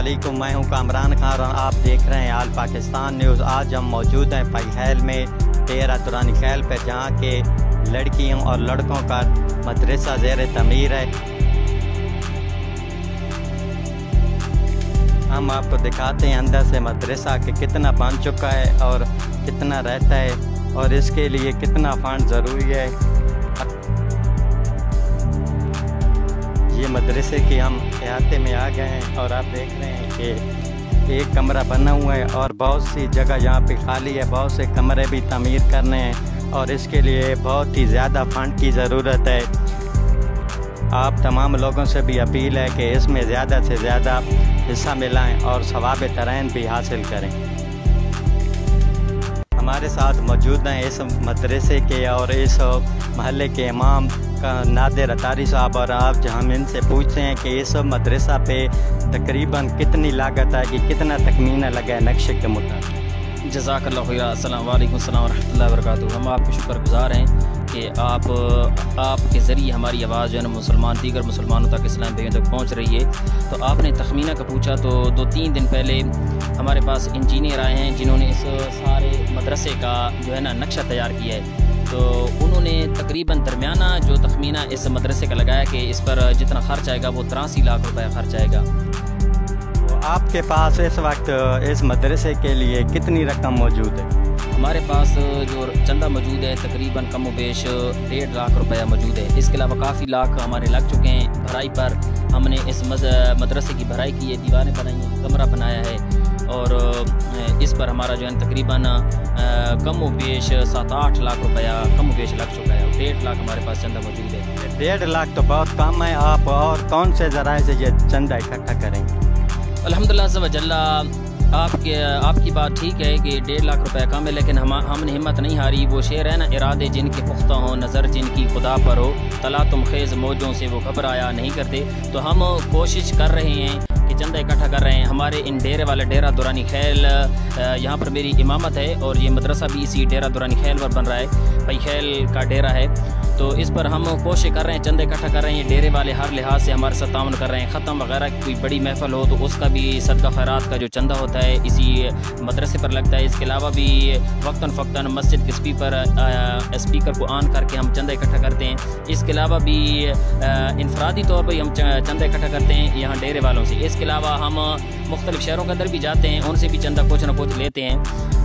अस्सलामुअलैकुम, मैं हूं कामरान खान और आप देख रहे हैं आल पाकिस्तान न्यूज़। आज हम मौजूद हैं पैखैल में डेरा दुरानी खैल पे, जहां के लड़कियों और लड़कों का मदरसा ज़ेर तमीर है। हम आपको दिखाते हैं अंदर से मदरसा के कितना बन चुका है और कितना रहता है और इसके लिए कितना फंड ज़रूरी है। ये मदरसे के हम अहाते में आ गए हैं और आप देख रहे हैं कि एक कमरा बना हुआ है और बहुत सी जगह यहाँ पे खाली है। बहुत से कमरे भी तामीर करने हैं और इसके लिए बहुत ही ज़्यादा फंड की ज़रूरत है। आप तमाम लोगों से भी अपील है कि इसमें ज़्यादा से ज़्यादा हिस्सा मिलाएं और सवाब तरीन भी हासिल करें। हमारे साथ मौजूद हैं इस मदरसे के और इस महल्ले के इमाम का नादिर अतारी साहब, और आप हम इनसे पूछते हैं कि इस मदरसा पे तकरीबन कितनी लागत है, कि कितना तखमीना लगा है नक्शे के मुताबिक। जज़ाकल्लाहु खैर। अस्सलाम वालेकुम व रहमतुल्लाहि व बरकातुहू। हम आपके शुक्रगुज़ार हैं कि आपके ज़रिए हमारी आवाज़ जो है ना दीगर मुसलमानों तक, इस्लाम भाइयों तक पहुँच रही है। तो आपने तखमीना का पूछा, तो 2-3 दिन पहले हमारे पास इंजीनियर आए हैं जिन्होंने इस सारे मदरसे का जो है ना नक्शा तैयार किया है। तो उन्होंने तकरीबन दरमियाना जो तखमीना इस मदरसे का लगाया कि इस पर जितना खर्च आएगा वो 83 लाख रुपए खर्च आएगा। तो आपके पास इस वक्त इस मदरसे के लिए कितनी रकम मौजूद है? हमारे पास जो चंदा मौजूद है तकरीबन कम बेश 1.5 लाख रुपया मौजूद है। इसके अलावा काफ़ी लाख हमारे लग चुके हैं भराई पर। हमने इस मदरसे की भराई की है, दीवारें बनाई हैं, कमरा बनाया है और इस पर हमारा जो है तकरीबन कम बेश 7-8 लाख रुपया कम बेश लग चुका है। 1.5 लाख हमारे पास चंदा मौजूद है। 1.5 लाख तो बहुत कम है। आप और कौन से ज़राए से ये चंदा इकट्ठा करेंगे? अल्हम्दुलिल्लाह सवजल्ला, आपकी बात ठीक है कि 1.5 लाख रुपए कम है, लेकिन हमने हिम्मत नहीं हारी। वो शेर है ना, इरादे जिनके पुख्ता हों, नज़र जिनकी खुदा पर हो, तला तुम खेज़ मौजों से वो घबराया नहीं करते। तो हम कोशिश कर रहे हैं कि चंदा इकट्ठा कर रहे हैं। हमारे इन डेरे वाले डेरा दुरानी खैल, यहाँ पर मेरी इमामत है और ये मदरसा भी इसी डेरा दुरानी खैल पर बन रहा है। पैखैल का डेरा है, तो इस पर हम कोशिश कर रहे हैं, चंदा इकट्ठा कर रहे हैं। डेरे वाले हर लिहाज से हमारे साथ ताउन कर रहे हैं। ख़त्म वगैरह कोई बड़ी महफल हो तो उसका भी सदका खैरात का जो चंदा होता है इसी मदरसे पर लगता है। इसके अलावा भी वक्तन फ़क्तन मस्जिद के स्पीकर को ऑन करके हम चंदा इकट्ठा करते हैं। इसके अलावा भी इनफरादी तौर पर हम चंदा इकट्ठा करते हैं यहाँ डेरे वालों से। इसके अलावा हम मुख्तलिफ़ शहरों के अंदर भी जाते हैं, उनसे भी चंदा कुछ ना कुछ लेते हैं।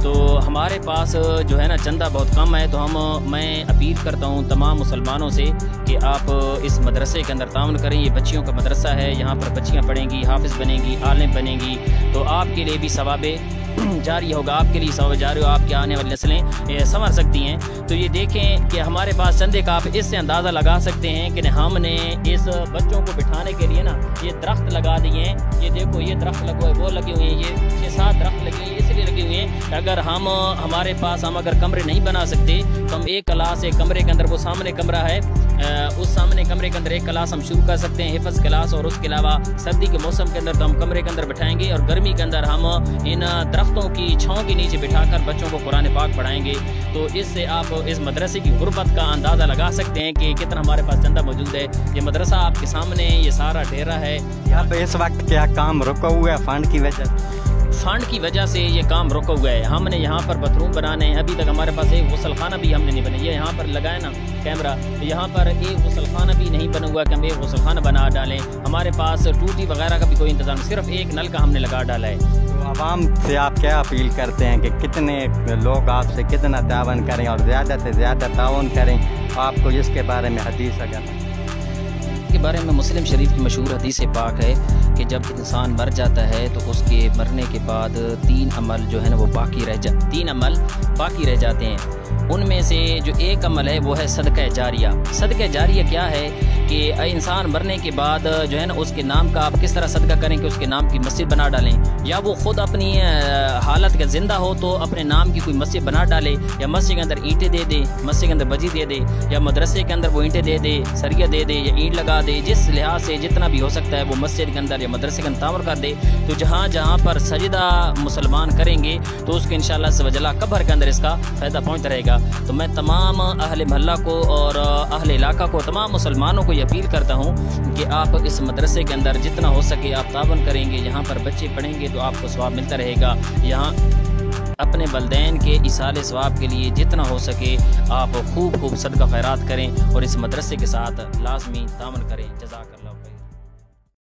तो हमारे पास जो है ना चंदा बहुत कम है। तो मैं अपील करता हूँ तमाम मुसलमानों से कि आप इस मदरसे के अंदर ताउन करें। ये बच्चियों का मदरसा है, यहाँ पर बच्चियाँ पढ़ेंगी, हाफिज़ बनेंगी, आलिम बनेंगी, तो आपके लिए भी सवाबे जारी होगा, आपके लिए सवाब जारी हो, आपकी आने वाली नस्लें संवर सकती हैं। तो ये देखें कि हमारे पास चंदे का आप इससे अंदाज़ा लगा सकते हैं कि हमने इस बच्चों को बिठाने के लिए ना ये दरख्त लगा दिए हैं। ये देखो, ये दरख्त लगे हुए, वो लगे हुए हैं, ये 6-7 दरख्त लगे हुए हैं, इसलिए लगे हुए हैं। अगर हमारे पास हम अगर कमरे नहीं बना सकते तो हम एक क्लास, एक कमरे के अंदर, वो सामने कमरा है, उस सामने कमरे के अंदर एक क्लास हम शुरू कर सकते हैं, हिफ्ज़ क्लास। और उसके अलावा सर्दी के मौसम के अंदर तो हम कमरे के अंदर बिठाएंगे और गर्मी के अंदर हम इन दरख्तों की छाँव के नीचे बिठाकर बच्चों को कुरान पाक पढ़ाएंगे। तो इससे आप इस मदरसे की गुर्बत का अंदाज़ा लगा सकते हैं कि कितना हमारे पास चंदा मौजूद है। ये मदरसा आपके सामने, ये सारा डेरा है। यहाँ पे इस वक्त क्या काम रुका हुआ है फंड की वजह से ये काम रुका हुआ है। हमने यहाँ पर बाथरूम बनाने हैं, अभी तक हमारे पास एक गुसलखाना भी हमने नहीं बना। ये यहाँ पर लगाए ना कैमरा, तो यहाँ पर एक गुसलखाना भी नहीं बना हुआ कि हम एक गुसलखाना बना डालें। हमारे पास टूटी वगैरह का भी कोई इंतज़ाम, सिर्फ एक नल का हमने लगा डाला है। तो आवाम से आप क्या अपील करते हैं कि कितने लोग आपसे कितना तावन करें और ज़्यादा से ज़्यादा तावन करें? आपको इसके बारे में हदीस के बारे में मुस्लिम शरीफ की मशहूर हदीस पाक है कि जब इंसान मर जाता है तो उसके मरने के बाद 3 अमल जो है ना वो 3 अमल बाकी रह जाते हैं। उनमें से जो एक अमल है वो है सदका जारिया। सदका जारिया क्या है कि इंसान मरने के बाद जो है ना उसके नाम का आप किस तरह सदका करें कि उसके नाम की मस्जिद बना डालें, या वो ख़ुद अपनी हालत का ज़िंदा हो तो अपने नाम की कोई मस्जिद बना डाले, या मस्जिद के अंदर ईंटें दे दे, मस्जिद के अंदर बजी दे दे, या मदरसे के अंदर वो ईंटें दे दे, सरिया दे दे, या ईंट लगा दे। जिस लिहाज से जितना भी हो सकता है वो मस्जिद के अंदर या मदरसे के अंदर तामर कर दे। तो जहाँ जहाँ पर सजदा मुसलमान करेंगे तो उसको इंशाअल्लाह सवजल्ला कब्र के अंदर इसका फ़ायदा पहुँचता रहेगा। तो मैं तमाम अहले महल्ला को और अहले इलाका को, तमाम मुसलमानों को ये अपील करता हूँ कि आप इस मदरसे के अंदर जितना हो सके आप तावन करेंगे, यहाँ पर बच्चे पढ़ेंगे तो आपको सवाब मिलता रहेगा। यहाँ अपने वलदैन के इसाले सवाब के लिए जितना हो सके आप खूब सदका खैरात करें और इस मदरसे के साथ लाजमी तावन करें। जज़ाकल्लाह।